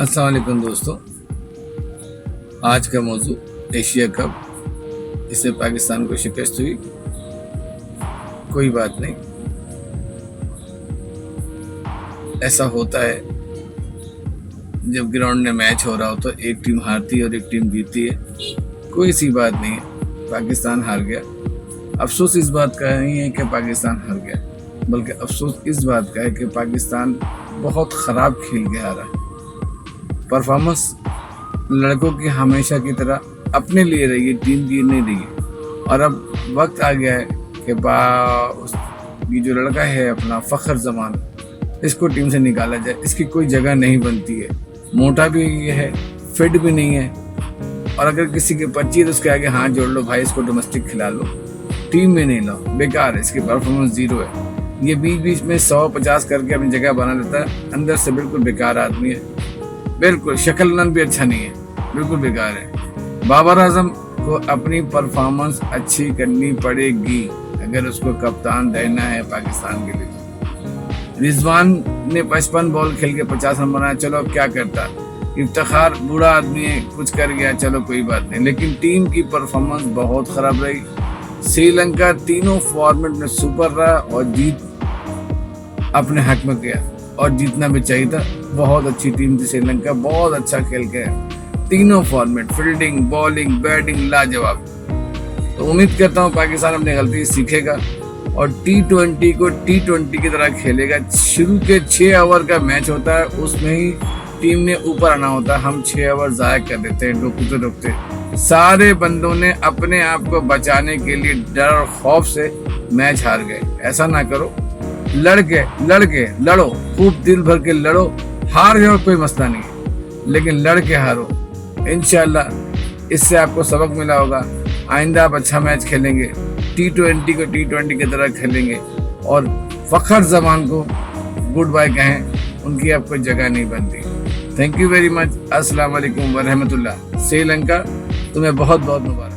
अस्सलाम वालेकुम दोस्तों। आज का मौजू एशिया कप। इससे पाकिस्तान को शिकस्त हुई, कोई बात नहीं, ऐसा होता है। जब ग्राउंड में मैच हो रहा हो तो एक टीम हारती है और एक टीम जीतती है, कोई सी बात नहीं है। पाकिस्तान हार गया। अफसोस इस बात का नहीं है कि पाकिस्तान हार गया, बल्कि अफसोस इस बात का है कि पाकिस्तान बहुत ख़राब खेल के हारा। परफॉर्मेंस लड़कों की हमेशा की तरह अपने लिए रही है, टीम की नहीं रही है। और अब वक्त आ गया है कि ये जो लड़का है अपना फ़ख्र जमान, इसको टीम से निकाला जाए। इसकी कोई जगह नहीं बनती है। मोटा भी ये है, फिट भी नहीं है, और अगर किसी की पर्ची है तो उसके आगे हाथ जोड़ लो, भाई इसको डोमेस्टिक खिला लो, टीम में नहीं लाओ। बेकार है, इसकी परफॉर्मेंस जीरो है। ये बीच बीच में 100-50 करके अपनी जगह बना लेता है, अंदर से बिल्कुल बेकार आदमी है। बिल्कुल शक्ल भी अच्छा नहीं है, बिल्कुल बेकार है। बाबर आजम को अपनी परफॉर्मेंस अच्छी करनी पड़ेगी अगर उसको कप्तान रहना है पाकिस्तान के लिए। रिजवान ने 55 बॉल खेल के 50 रन बनाया, चलो अब क्या करता। इफ्तिखार बूढ़ा आदमी है, कुछ कर गया, चलो कोई बात नहीं, लेकिन टीम की परफॉर्मेंस बहुत खराब रही। श्रीलंका तीनों फॉर्मेट में सुपर रहा और जीत अपने हक में गया, और जीतना भी चाहिए था। बहुत अच्छी टीम थी श्रीलंका, बहुत अच्छा खेल के तीनों फॉर्मेट, फील्डिंग, बॉलिंग, बैटिंग लाजवाब। तो उम्मीद करता हूँ पाकिस्तान अपनी गलती सीखेगा और T20 को T20 की तरह खेलेगा। शुरू के 6 ओवर का मैच होता है, उसमें ही टीम ने ऊपर आना होता है। हम 6 ओवर ज़ाया कर देते हैं डुबते डुबते। सारे बंदों ने अपने आप को बचाने के लिए डर और खौफ से मैच हार गए। ऐसा ना करो, लड़ो, खूब दिल भर के लड़ो। हार जाओ कोई मसला नहीं है, लेकिन लड़ के हारो। इंशाल्लाह इससे आपको सबक मिला होगा। आइंदा आप अच्छा मैच खेलेंगे, T20 को T20 की तरह खेलेंगे, और फ़ख्र जमान को गुड बाय कहें, उनकी अब कोई जगह नहीं बनती। Thank you very much. अस्सलाम वालेकुम व रहमतुल्लाह। श्रीलंका तुम्हें बहुत बहुत मुबारक।